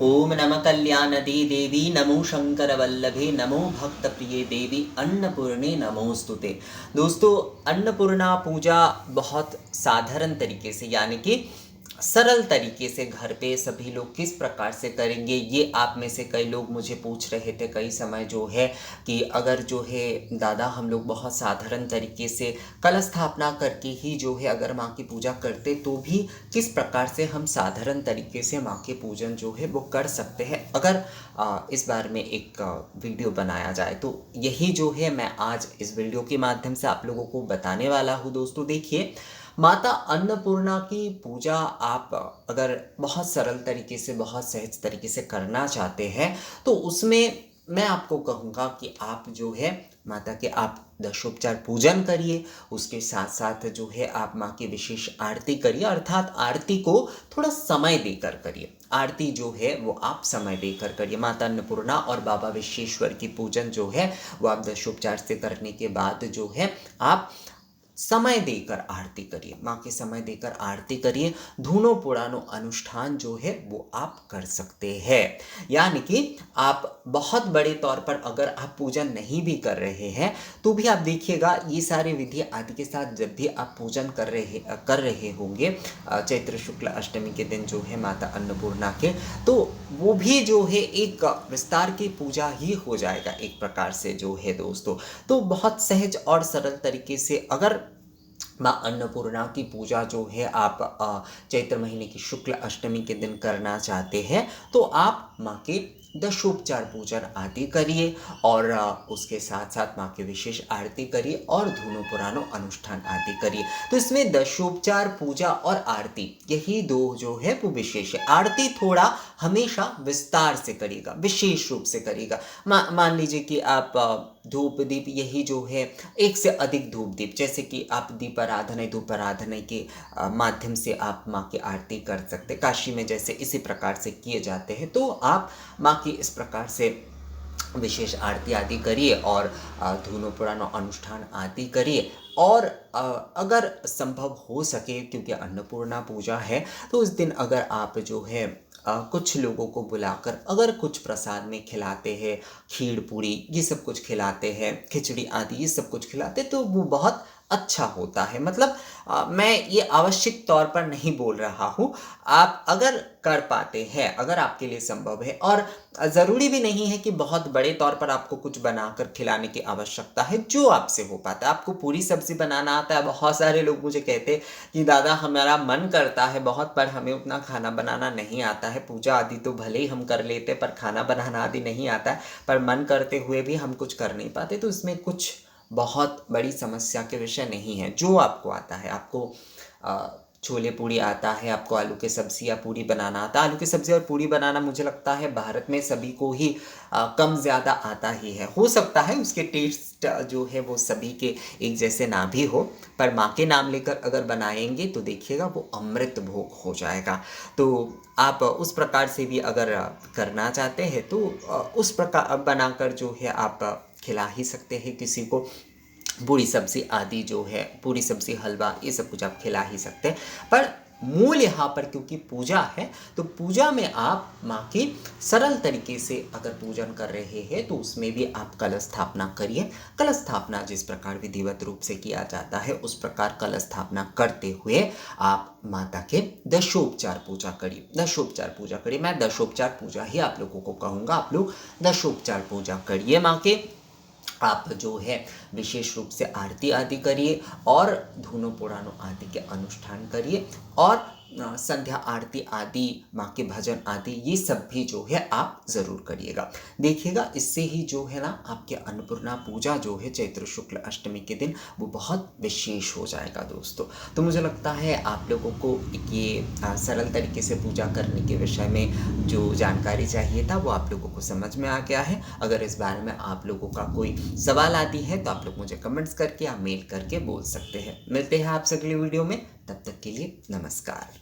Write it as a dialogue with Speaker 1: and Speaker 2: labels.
Speaker 1: ओम नमः कल्याणदे देवी नमो शंकर वल्लभे नमो भक्त प्रिय देवी अन्नपूर्णे नमोस्तुते। दोस्तों, अन्नपूर्णा पूजा बहुत साधारण तरीके से यानी कि सरल तरीके से घर पे सभी लोग किस प्रकार से करेंगे, ये आप में से कई लोग मुझे पूछ रहे थे कई समय जो है कि अगर जो है दादा हम लोग बहुत साधारण तरीके से कलश स्थापना करके ही जो है अगर माँ की पूजा करते तो भी किस प्रकार से हम साधारण तरीके से माँ के पूजन जो है वो कर सकते हैं, अगर इस बारे में एक वीडियो बनाया जाए तो यही जो है मैं आज इस वीडियो के माध्यम से आप लोगों को बताने वाला हूँ। दोस्तों देखिए, माता अन्नपूर्णा की पूजा आप अगर बहुत सरल तरीके से बहुत सहज तरीके से करना चाहते हैं तो उसमें मैं आपको कहूँगा कि आप जो है माता के आप दशोपचार पूजन करिए, उसके साथ साथ जो है आप माँ की विशेष आरती करिए, अर्थात आरती को थोड़ा समय देकर करिए। आरती जो है वो आप समय देकर करिए। माता अन्नपूर्णा और बाबा विश्वेश्वर की पूजन जो है वो आप दशोपचार से करने के बाद जो है आप समय देकर आरती करिए, माँ के समय देकर आरती करिए। धूनो पुरानो अनुष्ठान जो है वो आप कर सकते हैं, यानी कि आप बहुत बड़े तौर पर अगर आप पूजन नहीं भी कर रहे हैं तो भी आप देखिएगा ये सारे विधि आदि के साथ जब भी आप पूजन कर रहे होंगे चैत्र शुक्ल अष्टमी के दिन जो है माता अन्नपूर्णा के, तो वो भी जो है एक विस्तार की पूजा ही हो जाएगा एक प्रकार से जो है दोस्तों। तो बहुत सहज और सरल तरीके से अगर माँ अन्नपूर्णा की पूजा जो है आप चैत्र महीने की शुक्ल अष्टमी के दिन करना चाहते हैं तो आप माँ के दशोपचार पूजन आदि करिए और उसके साथ साथ माँ की विशेष आरती करिए और धूनो पुरानो अनुष्ठान आदि करिए। तो इसमें दशोपचार पूजा और आरती यही दो जो है वो विशेष है। आरती थोड़ा हमेशा विस्तार से करिएगा, विशेष रूप से करिएगा। मान लीजिए कि आप धूप दीप यही जो है एक से अधिक धूप दीप, जैसे कि आप धूप आराधना के माध्यम से आप माँ की आरती कर सकते, काशी में जैसे इसी प्रकार से किए जाते हैं, तो आप माँ की इस प्रकार से विशेष आरती आदि करिए और धूनो पुरानो अनुष्ठान आदि करिए। और अगर संभव हो सके, क्योंकि अन्नपूर्णा पूजा है तो उस दिन अगर आप जो है कुछ लोगों को बुलाकर अगर कुछ प्रसाद में खिलाते हैं, खीर पूरी ये सब कुछ खिलाते हैं, खिचड़ी आदि ये सब कुछ खिलाते तो वो बहुत अच्छा होता है। मतलब मैं ये आवश्यक तौर पर नहीं बोल रहा हूँ, आप अगर कर पाते हैं, अगर आपके लिए संभव है, और ज़रूरी भी नहीं है कि बहुत बड़े तौर पर आपको कुछ बनाकर खिलाने की आवश्यकता है, जो आपसे हो पाता है। आपको पूरी सब्जी बनाना आता है, बहुत सारे लोग मुझे कहते हैं कि दादा हमारा मन करता है बहुत पर हमें उतना खाना बनाना नहीं आता है, पूजा आदि तो भले ही हम कर लेते पर खाना बनाना आदि नहीं आता है, पर मन करते हुए भी हम कुछ कर नहीं पाते। तो इसमें कुछ बहुत बड़ी समस्या के विषय नहीं है। जो आपको आता है, आपको छोले पूड़ी आता है, आपको आलू की सब्ज़ी या पूड़ी बनाना आता है। आलू की सब्ज़ी और पूड़ी बनाना मुझे लगता है भारत में सभी को ही कम ज़्यादा आता ही है। हो सकता है उसके टेस्ट जो है वो सभी के एक जैसे ना भी हो, पर माँ के नाम लेकर अगर बनाएंगे तो देखिएगा वो अमृत भोग हो जाएगा। तो आप उस प्रकार से भी अगर करना चाहते हैं तो उस प्रकार बनाकर जो है आप खिला ही सकते हैं किसी को। पूरी सब्ज़ी आदि जो है, पूरी सब्ज़ी हलवा ये सब कुछ आप खिला ही सकते हैं। पर मूल यहाँ पर क्योंकि पूजा है तो पूजा में आप माँ की सरल तरीके से अगर पूजन कर रहे हैं तो उसमें भी आप कलश स्थापना करिए। कलश स्थापना जिस प्रकार विधिवत रूप से किया जाता है उस प्रकार कलश स्थापना करते हुए आप माता के दशोपचार पूजा करिए। दशोपचार पूजा करिए, मैं दशोपचार पूजा ही आप लोगों को कहूँगा। आप लोग दशोपचार पूजा करिए माँ के। आप जो है विशेष रूप से आरती आदि करिए और धूनो पुरानो आदि के अनुष्ठान करिए और संध्या आरती आदि, माँ के भजन आदि ये सब भी जो है आप ज़रूर करिएगा। देखिएगा इससे ही जो है ना आपके अन्नपूर्णा पूजा जो है चैत्र शुक्ल अष्टमी के दिन वो बहुत विशेष हो जाएगा दोस्तों। तो मुझे लगता है आप लोगों को ये सरल तरीके से पूजा करने के विषय में जो जानकारी चाहिए था वो आप लोगों को समझ में आ गया है। अगर इस बारे में आप लोगों का कोई सवाल आती है तो आप लोग मुझे कमेंट्स करके या मेल करके बोल सकते हैं। मिलते हैं आपसे अगली वीडियो में, तब तक के लिए नमस्कार।